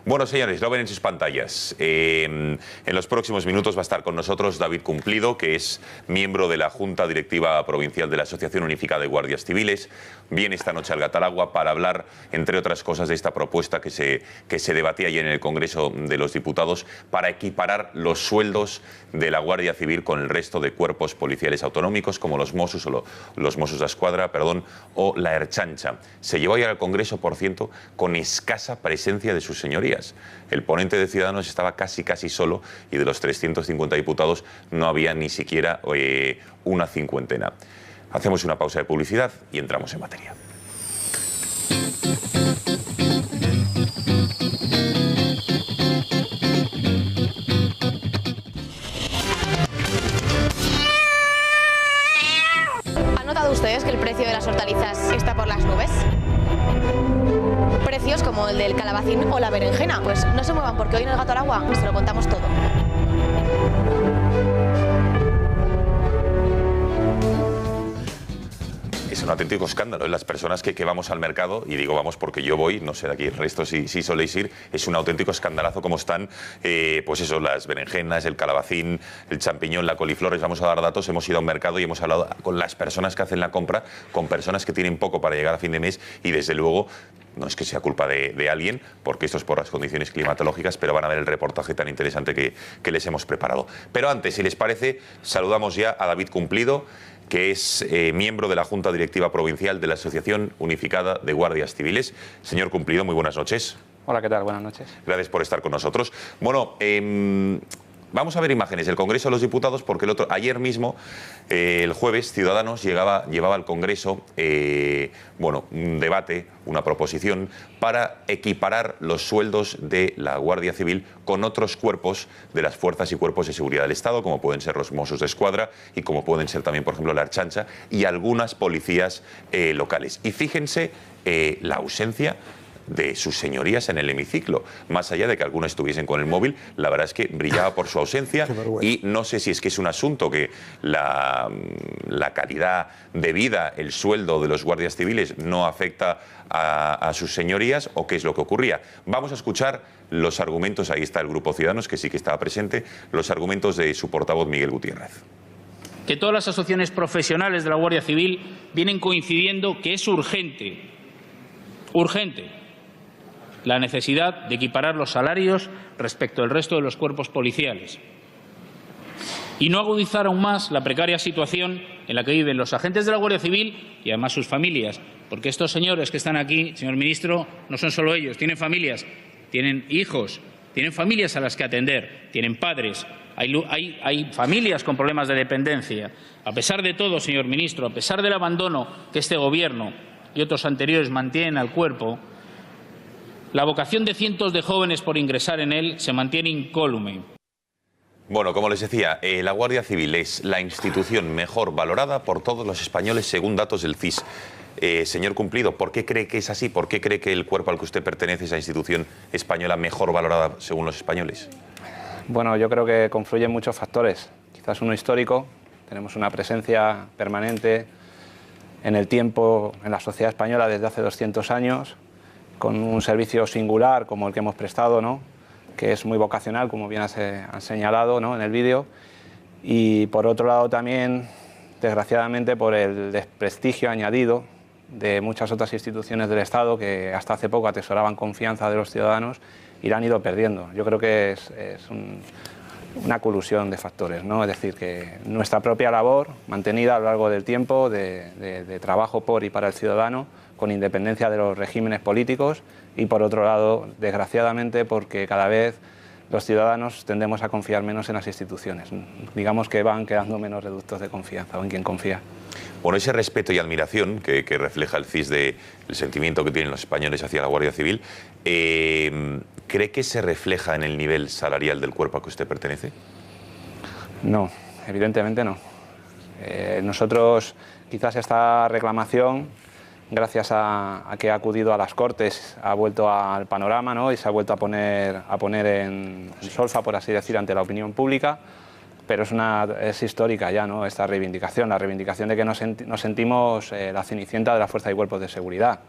Bueno, señores, lo ven en sus pantallas. En los próximos minutos va a estar con nosotros David Cumplido, que es miembro de la Junta Directiva Provincial de la Asociación Unificada de Guardias Civiles. Viene esta noche al Gataragua para hablar, entre otras cosas, de esta propuesta que se debatía ayer en el Congreso de los Diputados para equiparar los sueldos de la Guardia Civil con el resto de cuerpos policiales autonómicos, como los Mossos o los Mossos d'Esquadra, o la Ertzaintza. Se llevó ayer al Congreso, por cierto, con escasa presencia de sus señorías. El ponente de Ciudadanos estaba casi solo y de los 350 diputados no había ni siquiera una cincuentena. Hacemos una pausa de publicidad y entramos en materia. ¿Han notado ustedes que el precio de las hortalizas está por las nubes? Precios como el del calabacín o la berenjena. Pues no se muevan porque hoy en el Gato al Agua se lo contamos todo. Es un auténtico escándalo. Las personas que vamos al mercado, y digo vamos porque yo voy, no sé de aquí el resto si soléis ir, es un auténtico escandalazo como están, pues eso, las berenjenas, el calabacín, el champiñón, la coliflor. Les vamos a dar datos. Hemos ido a un mercado y hemos hablado con las personas que hacen la compra, con personas que tienen poco para llegar a fin de mes, y desde luego no es que sea culpa de alguien, porque esto es por las condiciones climatológicas, pero van a ver el reportaje tan interesante que les hemos preparado. Pero antes, si les parece, saludamos ya a David Cumplido, que es miembro de la Junta Directiva Provincial de la Asociación Unificada de Guardias Civiles. Señor Cumplido, muy buenas noches. Hola, ¿qué tal? Buenas noches. Gracias por estar con nosotros. Bueno, vamos a ver imágenes del Congreso de los Diputados, porque ayer mismo, el jueves, Ciudadanos llevaba al Congreso un debate, una proposición para equiparar los sueldos de la Guardia Civil con otros cuerpos de las fuerzas y cuerpos de seguridad del Estado, como pueden ser los Mossos d'Esquadra y como pueden ser también, por ejemplo, la Ertzaintza y algunas policías locales. Y fíjense la ausencia de sus señorías en el hemiciclo. Más allá de que algunos estuviesen con el móvil, la verdad es que brillaba por su ausencia. Y no sé si es que es un asunto que la calidad de vida, el sueldo de los guardias civiles no afecta a sus señorías, o qué es lo que ocurría. Vamos a escuchar los argumentos, ahí está el Grupo Ciudadanos, que sí que estaba presente, los argumentos de su portavoz Miguel Gutiérrez. Que todas las asociaciones profesionales de la Guardia Civil vienen coincidiendo que es urgente la necesidad de equiparar los salarios respecto al resto de los cuerpos policiales y no agudizar aún más la precaria situación en la que viven los agentes de la Guardia Civil y además sus familias, porque estos señores que están aquí, señor ministro, no son solo ellos, tienen familias, tienen hijos, tienen familias a las que atender, tienen padres, hay familias con problemas de dependencia. A pesar de todo, señor ministro, a pesar del abandono que este Gobierno y otros anteriores mantienen al cuerpo, la vocación de cientos de jóvenes por ingresar en él se mantiene incólume. Bueno, como les decía, la Guardia Civil es la institución mejor valorada por todos los españoles según datos del CIS. Señor Cumplido, ¿por qué cree que es así? ¿Por qué cree que el cuerpo al que usted pertenece es la institución española mejor valorada según los españoles? Bueno, yo creo que confluyen muchos factores. Quizás uno histórico. Tenemos una presencia permanente en el tiempo en la sociedad española desde hace 200 años, con un servicio singular como el que hemos prestado, ¿no?, que es muy vocacional, como bien han señalado, ¿no?, en el vídeo. Y por otro lado también, desgraciadamente, por el desprestigio añadido de muchas otras instituciones del Estado que hasta hace poco atesoraban confianza de los ciudadanos y la han ido perdiendo. Yo creo que es una colusión de factores, ¿no? Es decir, que nuestra propia labor, mantenida a lo largo del tiempo, de trabajo por y para el ciudadano, con independencia de los regímenes políticos, y por otro lado, desgraciadamente, porque cada vez los ciudadanos tendemos a confiar menos en las instituciones. Digamos que van quedando menos reductos de confianza, o en quien confía. Bueno, ese respeto y admiración que refleja el CIS del sentimiento que tienen los españoles hacia la Guardia Civil, ¿cree que se refleja en el nivel salarial del cuerpo al que usted pertenece? No, evidentemente no. Nosotros, quizás esta reclamación, gracias a que ha acudido a las Cortes, ha vuelto al panorama, ¿no?, y se ha vuelto a poner en solfa, por así decir, ante la opinión pública, pero es histórica ya, ¿no?, esta reivindicación, la reivindicación de que nos sentimos la cenicienta de la fuerza y cuerpos de seguridad.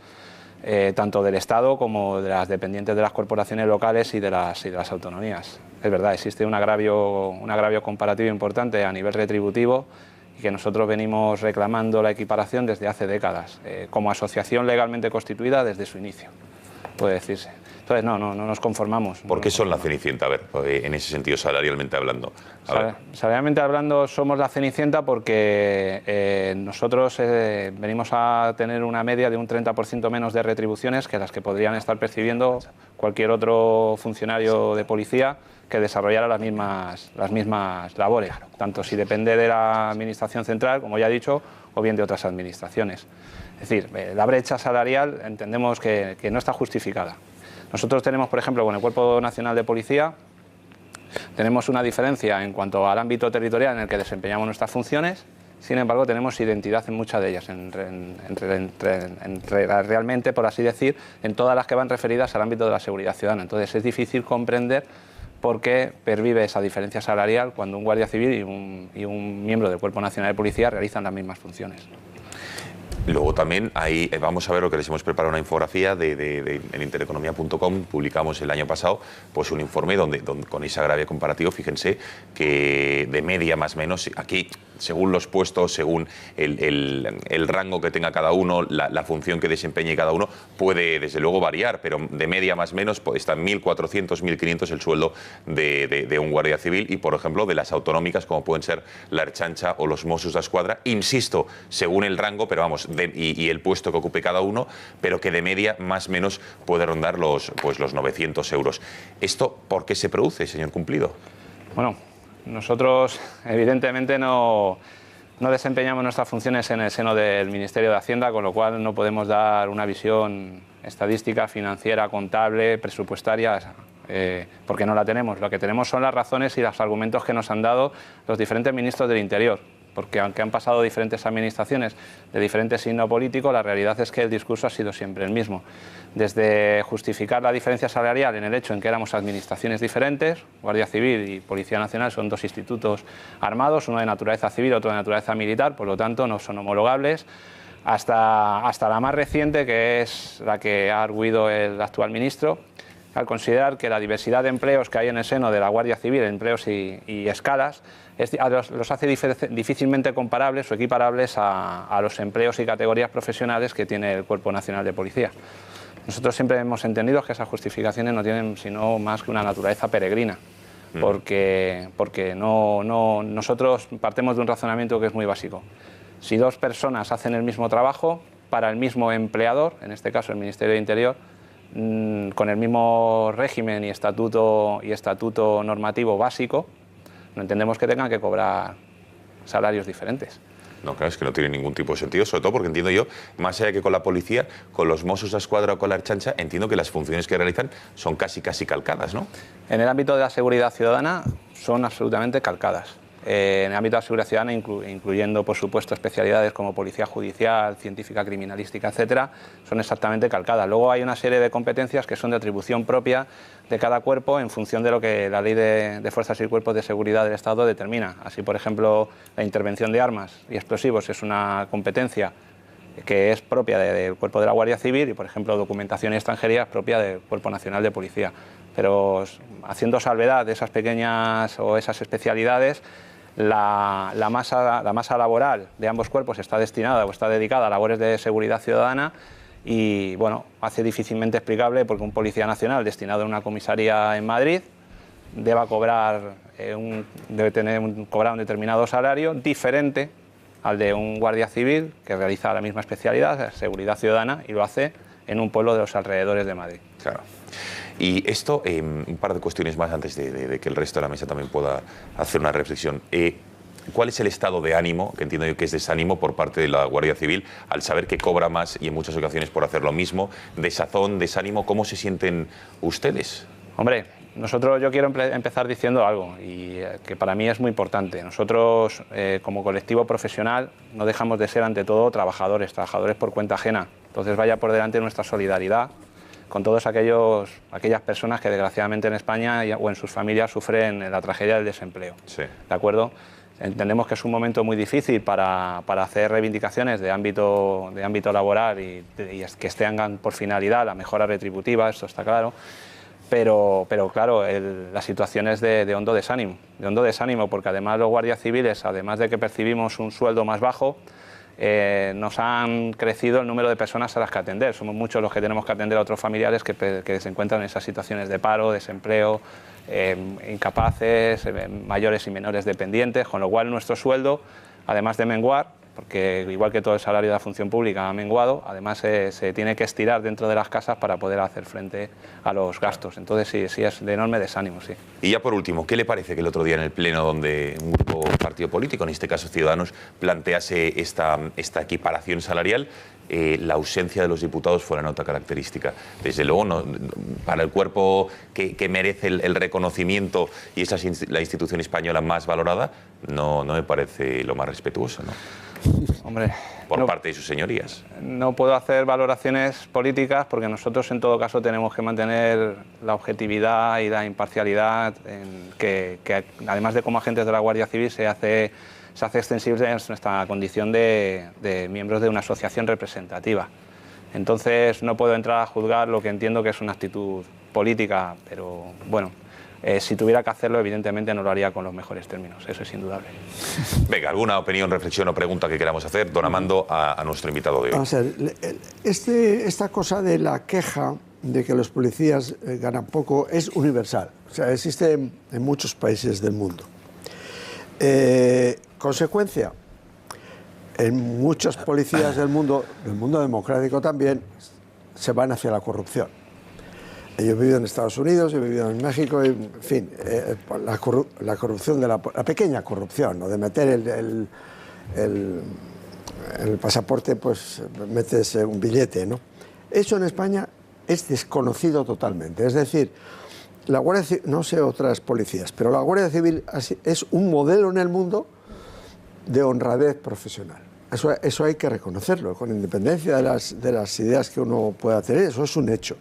tanto del Estado como de las dependientes de las corporaciones locales y de las autonomías. Es verdad, existe un agravio comparativo importante a nivel retributivo y que nosotros venimos reclamando la equiparación desde hace décadas, como asociación legalmente constituida desde su inicio, puede decirse. Entonces, no nos conformamos. ¿Por qué son la Cenicienta? A ver, en ese sentido, salarialmente hablando. Salarialmente hablando, somos la Cenicienta porque nosotros venimos a tener una media de un 30% menos de retribuciones que las que podrían estar percibiendo cualquier otro funcionario de policía que desarrollara las mismas labores, tanto si depende de la Administración central, como ya he dicho, o bien de otras administraciones. Es decir, la brecha salarial entendemos que no está justificada. Nosotros tenemos, por ejemplo, con el Cuerpo Nacional de Policía, tenemos una diferencia en cuanto al ámbito territorial en el que desempeñamos nuestras funciones. Sin embargo, tenemos identidad en muchas de ellas, realmente, por así decir, en todas las que van referidas al ámbito de la seguridad ciudadana. Entonces, es difícil comprender por qué pervive esa diferencia salarial cuando un guardia civil y un miembro del Cuerpo Nacional de Policía realizan las mismas funciones. Luego también ahí vamos a ver lo que les hemos preparado, una infografía en intereconomía.com. Publicamos el año pasado pues un informe donde con ese agravio comparativo, fíjense que de media más o menos, aquí según los puestos, según el rango que tenga cada uno, la función que desempeñe cada uno, puede desde luego variar, pero de media más o menos pues, está en 1.400, 1.500 el sueldo de un guardia civil y, por ejemplo, de las autonómicas como pueden ser la Ertzaintza o los Mossos d'Esquadra, insisto, según el rango, pero vamos, y el puesto que ocupe cada uno, pero que de media más o menos puede rondar los 900 euros. ¿Esto por qué se produce, señor Cumplido? Bueno, nosotros evidentemente no desempeñamos nuestras funciones en el seno del Ministerio de Hacienda, con lo cual no podemos dar una visión estadística, financiera, contable, presupuestaria, porque no la tenemos. Lo que tenemos son las razones y los argumentos que nos han dado los diferentes ministros del Interior, porque aunque han pasado diferentes administraciones de diferente signo político, la realidad es que el discurso ha sido siempre el mismo. Desde justificar la diferencia salarial en el hecho en que éramos administraciones diferentes, Guardia Civil y Policía Nacional son dos institutos armados, uno de naturaleza civil, otro de naturaleza militar, por lo tanto no son homologables, hasta la más reciente, que es la que ha arguido el actual ministro, al considerar que la diversidad de empleos que hay en el seno de la Guardia Civil, empleos y escalas, los hace difícilmente comparables o equiparables a los empleos y categorías profesionales que tiene el Cuerpo Nacional de Policía. Nosotros siempre hemos entendido que esas justificaciones no tienen sino más que una naturaleza peregrina, porque nosotros partimos de un razonamiento que es muy básico. Si dos personas hacen el mismo trabajo para el mismo empleador, en este caso el Ministerio de Interior, con el mismo régimen y estatuto normativo básico, no entendemos que tengan que cobrar salarios diferentes. No, claro, es que no tiene ningún tipo de sentido, sobre todo porque entiendo yo, más allá que con la policía, con los Mossos d'Esquadra o con la Ertzaintza, entiendo que las funciones que realizan son casi calcadas, ¿no? En el ámbito de la seguridad ciudadana son absolutamente calcadas. En el ámbito de la seguridad ciudadana, incluyendo, por supuesto, especialidades como policía judicial, científica, criminalística, etcétera, son exactamente calcadas. Luego hay una serie de competencias que son de atribución propia de cada cuerpo en función de lo que la Ley de Fuerzas y Cuerpos de Seguridad del Estado determina. Así, por ejemplo, la intervención de armas y explosivos es una competencia que es propia del Cuerpo de la Guardia Civil y, por ejemplo, documentación y extranjería es propia del Cuerpo Nacional de Policía. Pero haciendo salvedad de esas pequeñas o esas especialidades, la masa laboral de ambos cuerpos está destinada o está dedicada a labores de seguridad ciudadana y, bueno, hace difícilmente explicable porque un policía nacional destinado a una comisaría en Madrid debe cobrar un determinado salario diferente al de un guardia civil que realiza la misma especialidad, seguridad ciudadana, y lo hace en un pueblo de los alrededores de Madrid. Claro. Y esto, un par de cuestiones más antes de que el resto de la mesa también pueda hacer una reflexión. ¿Cuál es el estado de ánimo, que entiendo yo que es desánimo por parte de la Guardia Civil, al saber que cobra más y en muchas ocasiones por hacer lo mismo? Desazón, desánimo, ¿cómo se sienten ustedes? Hombre, yo quiero empezar diciendo algo y que para mí es muy importante. Nosotros, como colectivo profesional, no dejamos de ser ante todo trabajadores por cuenta ajena. Entonces vaya por delante nuestra solidaridad con todas aquellas personas que desgraciadamente en España o en sus familias sufren la tragedia del desempleo. Sí. ¿De acuerdo? Entendemos que es un momento muy difícil para hacer reivindicaciones de ámbito laboral y que tengan por finalidad la mejora retributiva, esto está claro. Pero claro, la situación es de hondo desánimo, porque además los guardias civiles, además de que percibimos un sueldo más bajo, nos han crecido el número de personas a las que atender. Somos muchos los que tenemos que atender a otros familiares que se encuentran en esas situaciones de paro, desempleo, incapaces, mayores y menores dependientes, con lo cual nuestro sueldo, además de menguar, porque igual que todo el salario de la función pública ha menguado, además se tiene que estirar dentro de las casas para poder hacer frente a los gastos. Entonces sí es de enorme desánimo, sí. Y ya por último, ¿qué le parece que el otro día en el Pleno, donde un grupo, un partido político, en este caso Ciudadanos, plantease esta equiparación salarial, la ausencia de los diputados fuera nota característica? Desde luego, no, para el cuerpo que merece el reconocimiento y es la institución española más valorada, no me parece lo más respetuoso, ¿no? Hombre, por parte de sus señorías. No puedo hacer valoraciones políticas porque nosotros en todo caso tenemos que mantener la objetividad y la imparcialidad que además de como agentes de la Guardia Civil se hace extensible en nuestra condición de miembros de una asociación representativa. Entonces no puedo entrar a juzgar lo que entiendo que es una actitud política, pero bueno, si tuviera que hacerlo, evidentemente no lo haría con los mejores términos, eso es indudable. Venga, ¿alguna opinión, reflexión o pregunta que queramos hacer? Don Amando, a nuestro invitado de hoy. Vamos a ver, esta cosa de la queja de que los policías ganan poco es universal, o sea, existe en muchos países del mundo. Consecuencia, en muchos policías del mundo democrático también, se van hacia la corrupción. Yo he vivido en Estados Unidos, he vivido en México, y, en fin, la corrupción, la pequeña corrupción, ¿no? De meter el pasaporte, pues metes un billete, ¿no? Eso en España es desconocido totalmente. Es decir, la Guardia Civil, no sé otras policías, pero la Guardia Civil es un modelo en el mundo de honradez profesional. Eso hay que reconocerlo, con independencia de las ideas que uno pueda tener, eso es un hecho.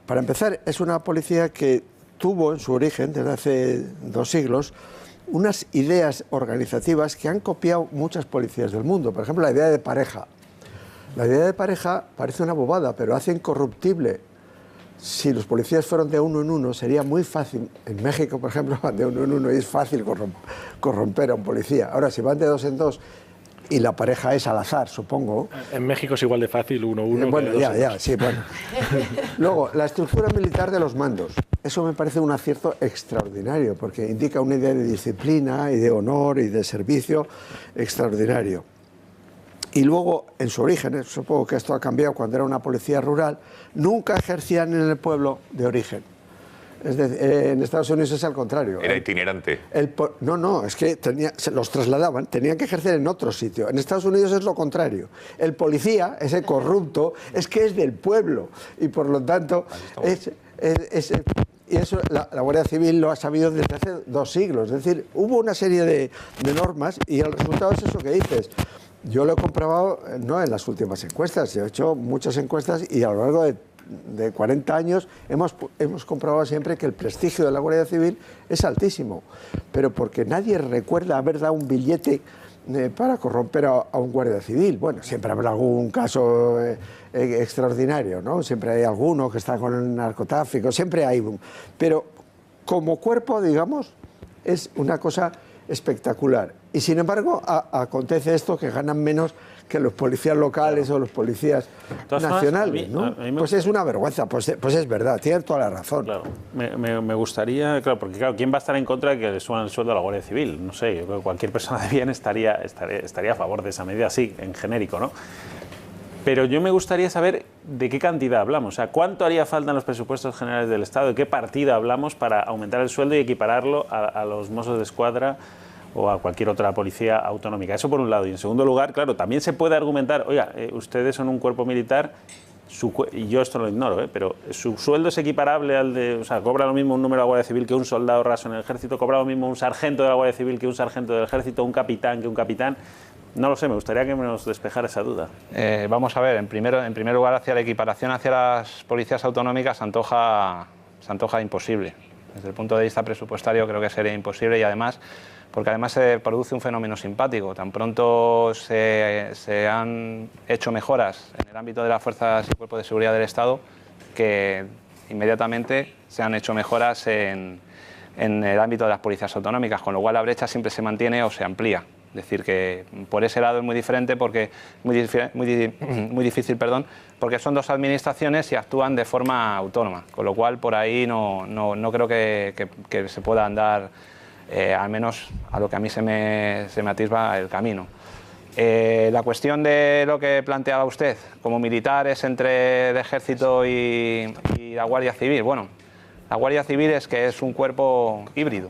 Para empezar, es una policía que tuvo en su origen, desde hace 2 siglos, unas ideas organizativas que han copiado muchas policías del mundo. Por ejemplo, la idea de pareja. La idea de pareja parece una bobada, pero hace incorruptible. Si los policías fueron de uno en uno, sería muy fácil. En México, por ejemplo, van de uno en uno y es fácil corromper a un policía. Ahora, si van de 2 en 2... y la pareja es al azar, supongo. En México es igual de fácil 1-1. Bueno, sí, bueno. Luego, la estructura militar de los mandos. Eso me parece un acierto extraordinario, porque indica una idea de disciplina y de honor y de servicio extraordinario. Y luego, en su origen, supongo que esto ha cambiado cuando era una policía rural, nunca ejercían en el pueblo de origen. Es decir, en Estados Unidos es al contrario. Era itinerante. No, es que se los trasladaban, tenían que ejercer en otro sitio. En Estados Unidos es lo contrario. El policía, ese corrupto, es que es del pueblo y por lo tanto y eso la Guardia Civil lo ha sabido desde hace 2 siglos. Es decir, hubo una serie de normas y el resultado es eso que dices. Yo lo he comprobado, no en las últimas encuestas, he hecho muchas encuestas y a lo largo de 40 años hemos comprobado siempre que el prestigio de la Guardia Civil es altísimo, pero porque nadie recuerda haber dado un billete para corromper a un guardia civil. Bueno, siempre habrá algún caso extraordinario, ¿no? Siempre hay alguno que está con el narcotráfico, siempre hay un... Pero como cuerpo, digamos, es una cosa espectacular. Y sin embargo, acontece esto, que ganan menos que los policías locales o los policías nacionales, ¿no? Pues es una vergüenza, pues es verdad, tiene toda la razón. Claro, me gustaría, claro, porque claro, ¿quién va a estar en contra de que le suban el sueldo a la Guardia Civil? No sé, yo creo que cualquier persona de bien estaría a favor de esa medida, sí, en genérico, ¿no? Pero yo me gustaría saber de qué cantidad hablamos, o sea, cuánto haría falta en los presupuestos generales del Estado, de qué partida hablamos para aumentar el sueldo y equipararlo a los Mossos de Escuadra o a cualquier otra policía autonómica. Eso por un lado. Y en segundo lugar, claro, también se puede argumentar, oiga, ustedes son un cuerpo militar, y yo esto lo ignoro, pero su sueldo es equiparable al de... O sea, cobra lo mismo un número de la Guardia Civil que un soldado raso en el Ejército, cobra lo mismo un sargento de la Guardia Civil que un sargento del Ejército, un capitán que un capitán. No lo sé, me gustaría que nos despejara esa duda. Vamos a ver, en primer lugar, hacia la equiparación hacia las policías autonómicas se antoja imposible. Desde el punto de vista presupuestario creo que sería imposible y además porque además se produce un fenómeno simpático. Tan pronto se han hecho mejoras en el ámbito de las fuerzas y cuerpos de seguridad del Estado, que inmediatamente se han hecho mejoras en el ámbito de las policías autonómicas, con lo cual la brecha siempre se mantiene o se amplía. Es decir, que por ese lado es muy diferente, porque muy difícil, porque son dos administraciones y actúan de forma autónoma, con lo cual por ahí no creo que se pueda andar, al menos a lo que a mí se me atisba el camino. La cuestión de lo que planteaba usted, como militares entre el Ejército y la Guardia Civil, bueno, la Guardia Civil es un cuerpo híbrido.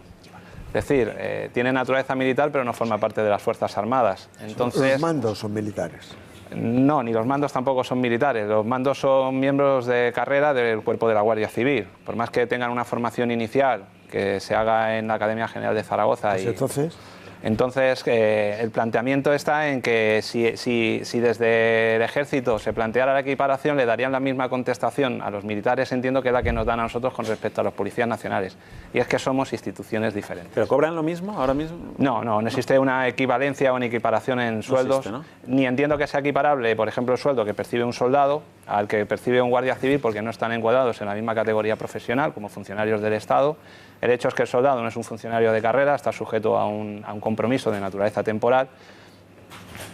Es decir, tiene naturaleza militar, pero no forma parte de las Fuerzas Armadas. Entonces, los mandos son militares. No, ni los mandos tampoco son militares. Los mandos son miembros de carrera del cuerpo de la Guardia Civil. Por más que tengan una formación inicial que se haga en la Academia General de Zaragoza. Pues Entonces, el planteamiento está en que si desde el Ejército se planteara la equiparación, le darían la misma contestación a los militares, entiendo que es la que nos dan a nosotros con respecto a los policías nacionales. Y es que somos instituciones diferentes. ¿Pero cobran lo mismo ahora mismo? No existe una equivalencia o una equiparación en sueldos. No existe, ¿no? Ni entiendo que sea equiparable, por ejemplo, el sueldo que percibe un soldado al que percibe un guardia civil, porque no están encuadrados en la misma categoría profesional como funcionarios del Estado. El hecho es que el soldado no es un funcionario de carrera, está sujeto a un compromiso de naturaleza temporal.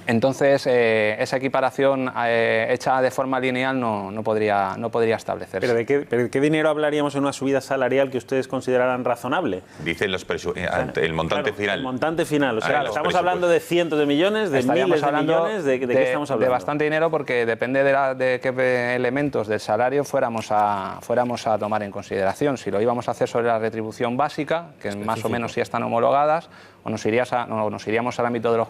Entonces, esa equiparación hecha de forma lineal no podría establecerse. ¿Pero de qué dinero hablaríamos en una subida salarial que ustedes consideraran razonable? Dicen el montante final. El montante final. O sea, Claro, estamos hablando de cientos de millones, de miles de millones. ¿De qué estamos hablando? De bastante dinero, porque depende de qué elementos del salario fuéramos a tomar en consideración. Si lo íbamos a hacer sobre la retribución básica, que más o menos ya están homologadas, o nos iríamos al ámbito de los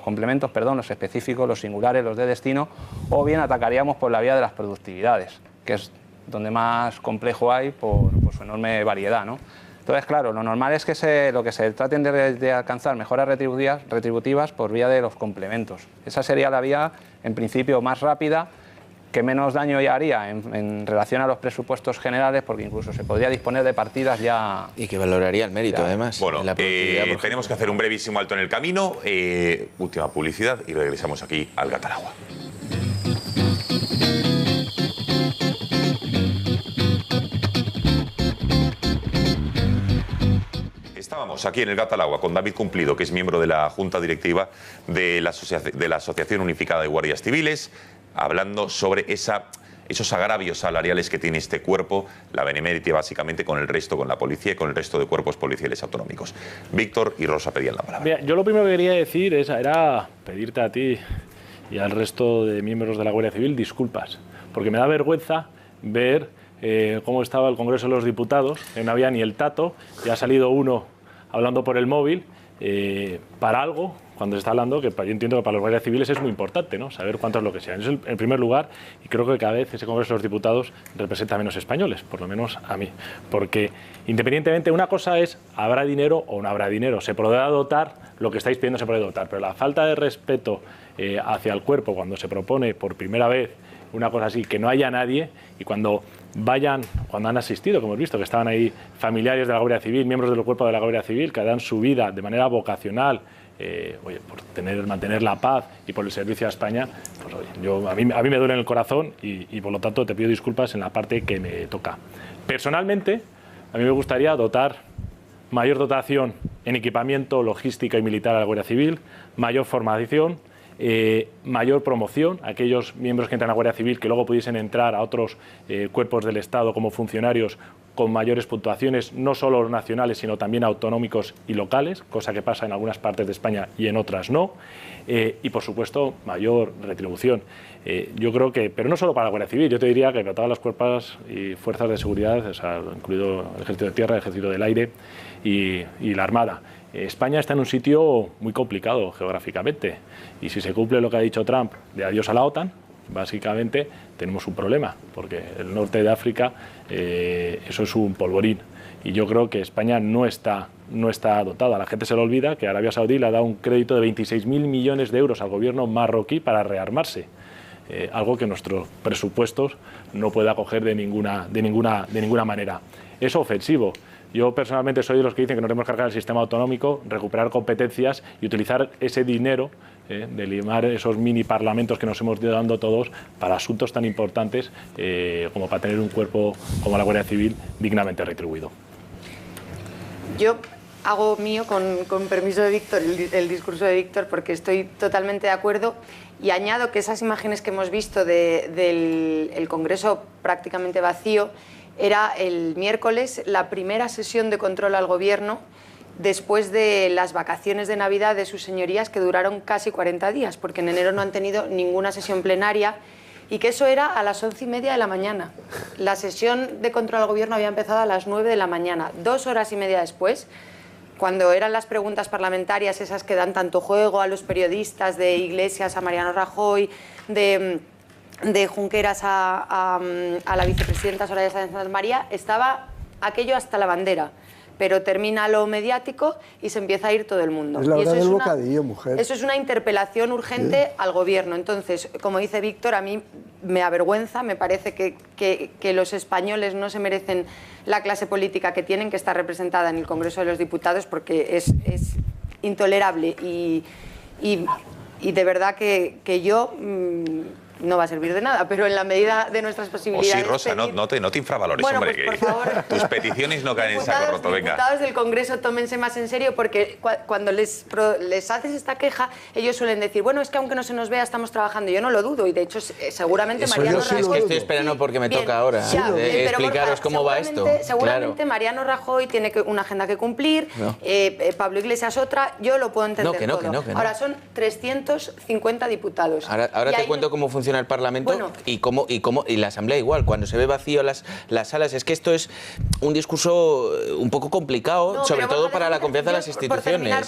complementos, los específicos, los singulares, los de destino, o bien atacaríamos por la vía de las productividades, que es donde más complejo hay por su enorme variedad, ¿no? Entonces, claro, lo normal es que lo que se traten de alcanzar mejoras retributivas por vía de los complementos. Esa sería la vía, en principio, más rápida, que menos daño ya haría en relación a los presupuestos generales, porque incluso se podría disponer de partidas ya... Y que valoraría el mérito, además. Bueno, en la productividad, tenemos que hacer un brevísimo alto en el camino, última publicidad y regresamos aquí al Gata al Agua. Estábamos aquí en el Gata al Agua con David Cumplido, que es miembro de la Junta Directiva de la Asociación Unificada de Guardias Civiles, hablando sobre esos agravios salariales que tiene este cuerpo, la benemérita básicamente con el resto, con la policía y con el resto de cuerpos policiales autonómicos. Víctor y Rosa pedían la palabra. Mira, yo lo primero que quería decir era pedirte a ti y al resto de miembros de la Guardia Civil disculpas, porque me da vergüenza ver cómo estaba el Congreso de los Diputados, que no había ni el tato, y ha salido uno hablando por el móvil para algo, cuando se está hablando, que yo entiendo que para los guardias civiles es muy importante, ¿no? Saber cuánto es lo que sean. Eso en primer lugar, y creo que cada vez ese Congreso de los Diputados representa menos españoles, por lo menos a mí. Porque independientemente, una cosa es, habrá dinero o no habrá dinero, se podrá dotar, lo que estáis pidiendo se puede dotar, pero la falta de respeto hacia el cuerpo cuando se propone por primera vez una cosa así, que no haya nadie, y cuando han asistido, como hemos visto, que estaban ahí familiares de la Guardia Civil, miembros del cuerpo de la Guardia Civil, que dan su vida de manera vocacional, por mantener la paz y por el servicio a España, pues oye, a mí me duele en el corazón y por lo tanto te pido disculpas en la parte que me toca. Personalmente, a mí me gustaría mayor dotación en equipamiento, logística y militar a la Guardia Civil, mayor formación, mayor promoción a aquellos miembros que entran a la Guardia Civil que luego pudiesen entrar a otros cuerpos del Estado como funcionarios con mayores puntuaciones, no solo los nacionales, sino también autonómicos y locales, cosa que pasa en algunas partes de España y en otras no, y por supuesto mayor retribución. Yo creo que, pero no solo para la Guardia Civil, yo te diría que para todas las cuerpos y fuerzas de seguridad, o sea, incluido el Ejército de Tierra, el Ejército del Aire y la Armada. España está en un sitio muy complicado geográficamente, y si se cumple lo que ha dicho Trump de adiós a la OTAN, básicamente tenemos un problema, porque el norte de África, eso es un polvorín, y yo creo que España no está dotada. La gente se le olvida que Arabia Saudí le ha dado un crédito de 26.000 millones de euros al gobierno marroquí para rearmarse, algo que nuestros presupuestos no puede acoger de ninguna manera. Es ofensivo. Yo personalmente soy de los que dicen que no debemos cargar el sistema autonómico, recuperar competencias y utilizar ese dinero de limar esos mini parlamentos que nos hemos ido dando todos para asuntos tan importantes como para tener un cuerpo como la Guardia Civil dignamente retribuido. Yo hago mío, con permiso de Víctor, el discurso de Víctor, porque estoy totalmente de acuerdo, y añado que esas imágenes que hemos visto del Congreso prácticamente vacío era el miércoles la primera sesión de control al Gobierno después de las vacaciones de Navidad de sus señorías, que duraron casi 40 días, porque en enero no han tenido ninguna sesión plenaria, y que eso era a las 11:30 de la mañana. La sesión de control al Gobierno había empezado a las 9 de la mañana. 2 horas y media después, cuando eran las preguntas parlamentarias, esas que dan tanto juego a los periodistas, de Iglesias a Mariano Rajoy, de Junqueras a la vicepresidenta Soraya Sáenz de Santamaría, estaba aquello hasta la bandera. Pero termina lo mediático y se empieza a ir todo el mundo. Es la hora del una, bocadillo, mujer. Eso es una interpelación urgente al Gobierno. Entonces, como dice Víctor, a mí me avergüenza, me parece que los españoles no se merecen la clase política que tienen que estar representada en el Congreso de los Diputados, porque es intolerable y de verdad que yo... no va a servir de nada, pero en la medida de nuestras posibilidades... O sí, Rosa, no te infravalores, bueno, hombre, pues, por favor, tus peticiones no caen en saco roto, venga. Diputados del Congreso, tómense más en serio, porque cuando les haces esta queja, ellos suelen decir, bueno, es que aunque no se nos vea, estamos trabajando. Yo no lo dudo, y de hecho, seguramente Mariano Rajoy... Es que estoy esperando porque me toca ahora explicaros cómo va esto. Seguramente Mariano Rajoy tiene una agenda que cumplir, Pablo Iglesias otra, yo lo puedo entender todo. Ahora son 350 diputados. Ahora te cuento cómo funciona el Parlamento y la Asamblea igual. Cuando se ve vacío las salas, es que esto es un discurso un poco complicado, sobre todo para la confianza de las instituciones.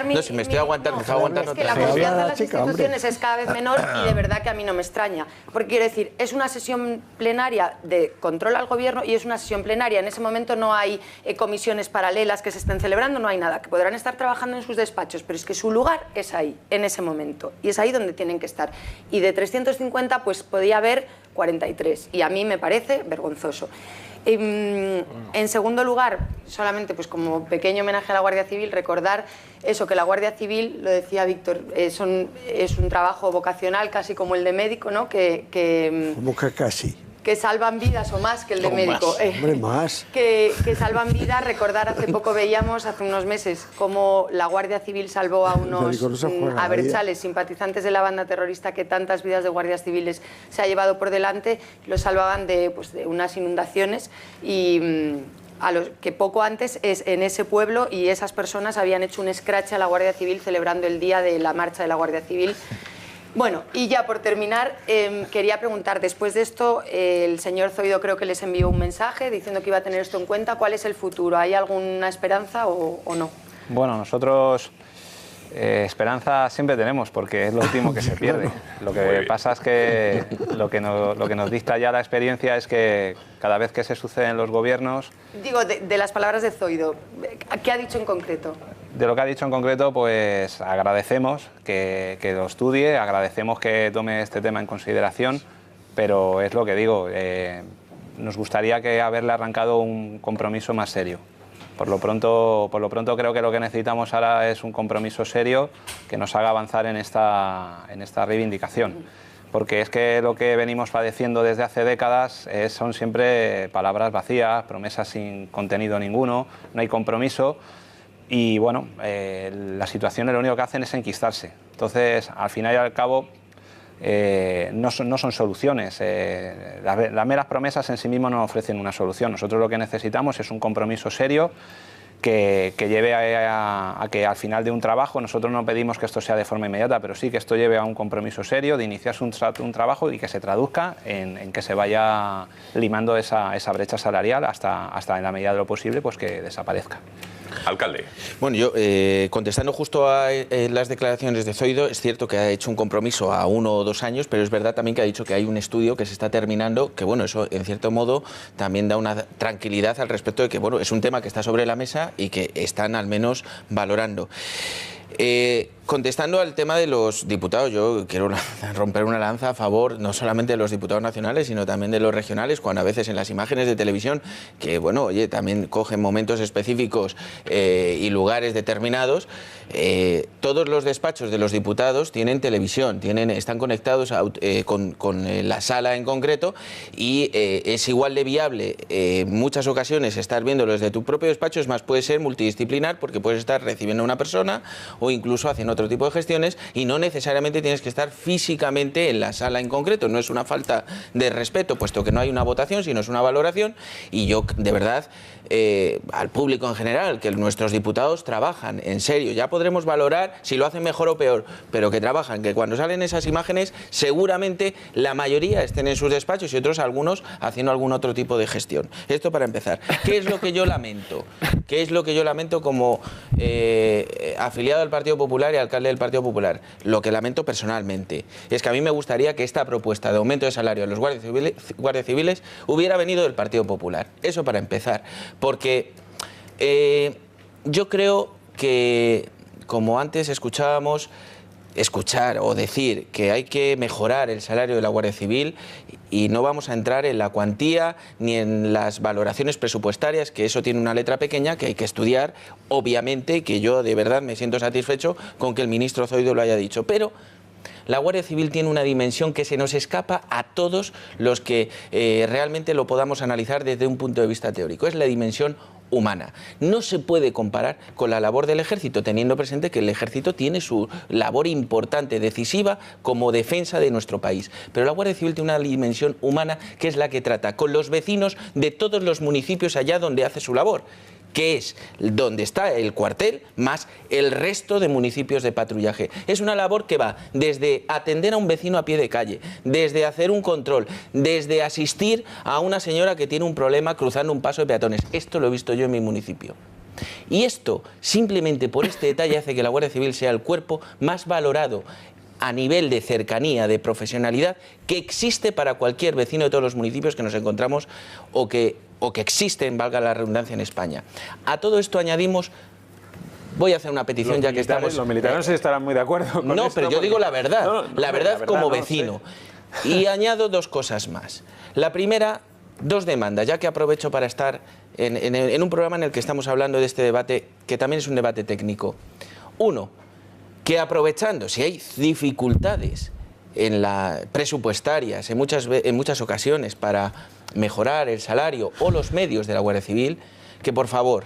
No, si me estoy aguantando, es que la confianza de las instituciones es cada vez menor, y de verdad que a mí no me extraña. Porque quiero decir, es una sesión plenaria de control al Gobierno y es una sesión plenaria. En ese momento no hay comisiones paralelas que se estén celebrando, no hay nada, que podrán estar trabajando en sus despachos, pero es que su lugar es ahí, en ese momento, y es ahí donde tienen que estar. Y de 350 pues podía haber 43, y a mí me parece vergonzoso. En segundo lugar, solamente pues como pequeño homenaje a la Guardia Civil, recordar eso, que la Guardia Civil, lo decía Víctor, es un trabajo vocacional, casi como el de médico, ¿no? ¿Cómo que casi? Que salvan vidas, o más que el de médico. Hombre, más. Que salvan vidas. Recordar, hace poco veíamos, hace unos meses, cómo la Guardia Civil salvó a unos abertzales, simpatizantes de la banda terrorista, que tantas vidas de guardias civiles se ha llevado por delante. Los salvaban de unas inundaciones, y a los que poco antes en ese pueblo, y esas personas habían hecho un escrache a la Guardia Civil celebrando el día de la marcha de la Guardia Civil. Bueno, y ya por terminar, quería preguntar, después de esto, el señor Zoido creo que les envió un mensaje diciendo que iba a tener esto en cuenta. ¿Cuál es el futuro? ¿Hay alguna esperanza o no? Bueno, nosotros esperanza siempre tenemos, porque es lo último que se pierde. Lo que pasa es que lo que nos dicta ya la experiencia es que cada vez que se suceden los gobiernos... Digo, de las palabras de Zoido, ¿qué ha dicho en concreto? De lo que ha dicho en concreto, pues agradecemos que lo estudie, agradecemos que tome este tema en consideración, pero es lo que digo, nos gustaría que haberle arrancado un compromiso más serio. Por lo pronto creo que lo que necesitamos ahora es un compromiso serio que nos haga avanzar en esta reivindicación. Porque es que lo que venimos padeciendo desde hace décadas son siempre palabras vacías, promesas sin contenido ninguno, no hay compromiso. Y bueno, la situación lo único que hacen es enquistarse. Entonces, al final y al cabo, no son soluciones. Las meras promesas en sí mismas no ofrecen una solución. Nosotros lo que necesitamos es un compromiso serio que lleve a que al final de un trabajo, nosotros no pedimos que esto sea de forma inmediata, pero sí que esto lleve a un compromiso serio de iniciarse un trabajo y que se traduzca en que se vaya limando esa brecha salarial hasta en la medida de lo posible pues que desaparezca. Alcalde. Bueno, yo contestando justo a las declaraciones de Zoido, es cierto que ha hecho un compromiso a 1 o 2 años, pero es verdad también que ha dicho que hay un estudio que se está terminando, que bueno, eso en cierto modo también da una tranquilidad al respecto de que bueno, es un tema que está sobre la mesa y que están al menos valorando. contestando al tema de los diputados, yo quiero romper una lanza a favor no solamente de los diputados nacionales, sino también de los regionales, cuando a veces en las imágenes de televisión, que bueno, oye, también cogen momentos específicos y lugares determinados, todos los despachos de los diputados tienen televisión, están conectados con la sala en concreto, y es igual de viable en muchas ocasiones estar viéndolo desde tu propio despacho. Es más, puede ser multidisciplinar, porque puedes estar recibiendo a una persona o incluso haciendo otro tipo de gestiones, y no necesariamente tienes que estar físicamente en la sala en concreto. No es una falta de respeto, puesto que no hay una votación, sino es una valoración. Y yo, de verdad, al público en general, que nuestros diputados trabajan, en serio. Ya podremos valorar si lo hacen mejor o peor, pero que trabajan, que cuando salen esas imágenes, seguramente la mayoría estén en sus despachos y otros, algunos, haciendo algún otro tipo de gestión. Esto para empezar. ¿Qué es lo que yo lamento? ¿Qué es lo que yo lamento como afiliado al Partido Popular y alcalde del Partido Popular? Lo que lamento personalmente es que a mí me gustaría que esta propuesta de aumento de salario a los guardias civiles hubiera venido del Partido Popular. Eso para empezar. Porque yo creo que, como antes escuchábamos, escuchar o decir que hay que mejorar el salario de la Guardia Civil, y no vamos a entrar en la cuantía ni en las valoraciones presupuestarias, que eso tiene una letra pequeña que hay que estudiar, obviamente, que yo de verdad me siento satisfecho con que el ministro Zoido lo haya dicho, pero la Guardia Civil tiene una dimensión que se nos escapa a todos los que realmente lo podamos analizar desde un punto de vista teórico. Es la dimensión humana. No se puede comparar con la labor del Ejército, teniendo presente que el Ejército tiene su labor importante, decisiva, como defensa de nuestro país. Pero la Guardia Civil tiene una dimensión humana, que es la que trata con los vecinos de todos los municipios allá donde hace su labor, que es donde está el cuartel, más el resto de municipios de patrullaje. Es una labor que va desde atender a un vecino a pie de calle, desde hacer un control, desde asistir a una señora que tiene un problema cruzando un paso de peatones. Esto lo he visto yo en mi municipio. Y esto, simplemente por este detalle, hace que la Guardia Civil sea el cuerpo más valorado a nivel de cercanía, de profesionalidad, que existe para cualquier vecino de todos los municipios que nos encontramos o que existen, valga la redundancia, en España. A todo esto añadimos, voy a hacer una petición, ya que estamos... Los militares no se estarán muy de acuerdo con no, esto, pero yo digo la verdad, la verdad como no vecino. sé. Y añado dos cosas más. La primera, dos demandas, ya que aprovecho para estar en un programa en el que estamos hablando de este debate, que también es un debate técnico. Uno, que aprovechando, si hay dificultades presupuestarias en muchas ocasiones para mejorar el salario o los medios de la Guardia Civil, que por favor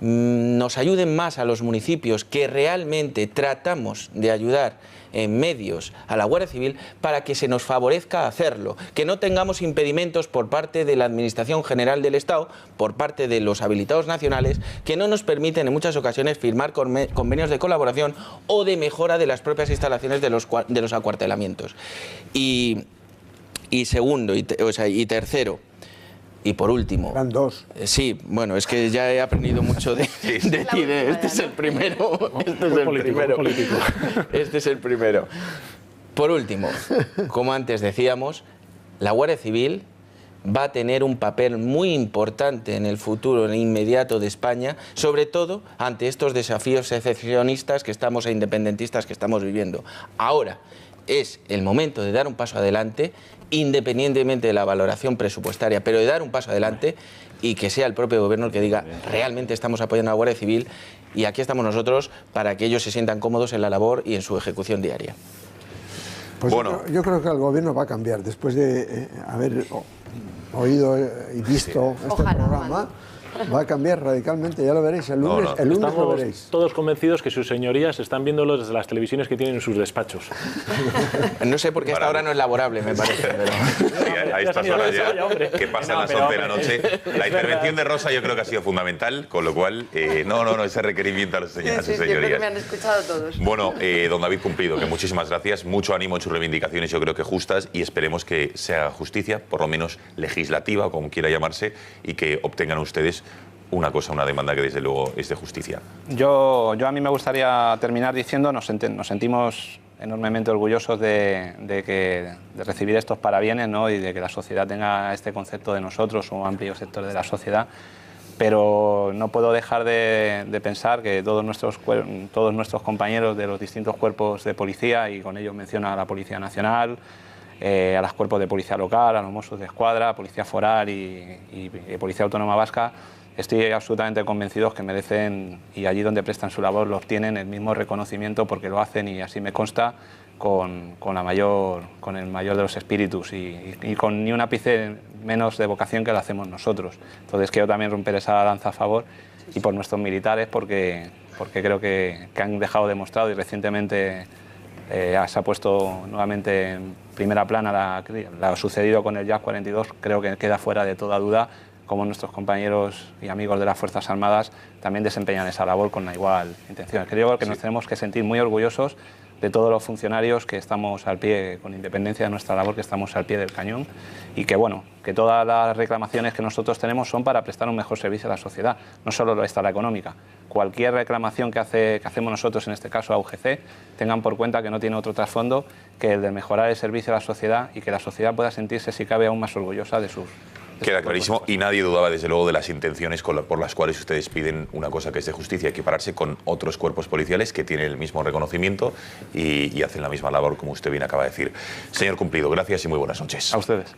nos ayuden más a los municipios que realmente tratamos de ayudar en medios a la Guardia Civil, para que se nos favorezca hacerlo, que no tengamos impedimentos por parte de la Administración General del Estado, por parte de los habilitados nacionales, que no nos permiten en muchas ocasiones firmar convenios de colaboración o de mejora de las propias instalaciones de los acuartelamientos. Y segundo, y tercero, y por último... Eran dos. Sí, bueno, es que ya he aprendido mucho de ti. Este es el primero. Este es el primero. Por último, como antes decíamos, la Guardia Civil va a tener un papel muy importante en el futuro inmediato de España, sobre todo ante estos desafíos secesionistas e independentistas que estamos viviendo. Ahora es el momento de dar un paso adelante, independientemente de la valoración presupuestaria, pero de dar un paso adelante, y que sea el propio gobierno el que diga: realmente estamos apoyando a la Guardia Civil y aquí estamos nosotros para que ellos se sientan cómodos en la labor y en su ejecución diaria. Pues bueno, yo creo que el gobierno va a cambiar después de haber oído y visto este programa. Va a cambiar radicalmente, ya lo veréis, el lunes lo veréis. Estamos todos convencidos que sus señorías están viéndolo desde las televisiones que tienen en sus despachos. No sé por qué esta hora no es laborable, me parece. Pero... a estas horas ya, que pasan las 11 de la noche. La intervención de Rosa yo creo que ha sido fundamental, con lo cual, ese requerimiento a las señorías. Yo creo que me han escuchado todos. Bueno, don David Cumplido, que muchísimas gracias, mucho ánimo en sus reivindicaciones, yo creo que justas, y esperemos que sea justicia, por lo menos legislativa, o como quiera llamarse, y que obtengan ustedes una demanda que desde luego es de justicia. Yo a mí me gustaría terminar diciendo, nos sentimos enormemente orgullosos de recibir estos parabienes, ¿no? Y de que la sociedad tenga este concepto de nosotros, un amplio sector de la sociedad. pero no puedo dejar de pensar que todos nuestros compañeros de los distintos cuerpos de policía, y con ellos menciono a la Policía Nacional, a los cuerpos de policía local, a los Mossos de Escuadra, Policía Foral y Policía Autónoma Vasca, estoy absolutamente convencidos que merecen, y allí donde prestan su labor lo obtienen, el mismo reconocimiento, porque lo hacen, y así me consta, con el mayor de los espíritus y con ni un ápice menos de vocación que lo hacemos nosotros. Entonces quiero también romper esa lanza a favor y por nuestros militares, porque creo que han dejado demostrado, y recientemente se ha puesto nuevamente en primera plana lo sucedido con el Jazz 42, creo que queda fuera de toda duda cómo nuestros compañeros y amigos de las Fuerzas Armadas también desempeñan esa labor con la igual intención. Creo que nos tenemos que sentir muy orgullosos de todos los funcionarios que estamos al pie, con independencia de nuestra labor, que estamos al pie del cañón, y que bueno, que todas las reclamaciones que nosotros tenemos son para prestar un mejor servicio a la sociedad, no solo esta la económica. Cualquier reclamación que hacemos nosotros, en este caso a UGC, tengan por cuenta que no tiene otro trasfondo que el de mejorar el servicio a la sociedad, y que la sociedad pueda sentirse, si cabe, aún más orgullosa de sus... Queda clarísimo, y nadie dudaba desde luego de las intenciones por las cuales ustedes piden una cosa que es de justicia, equipararse con otros cuerpos policiales que tienen el mismo reconocimiento y hacen la misma labor, como usted bien acaba de decir. Señor Cumplido, gracias y muy buenas noches. A ustedes.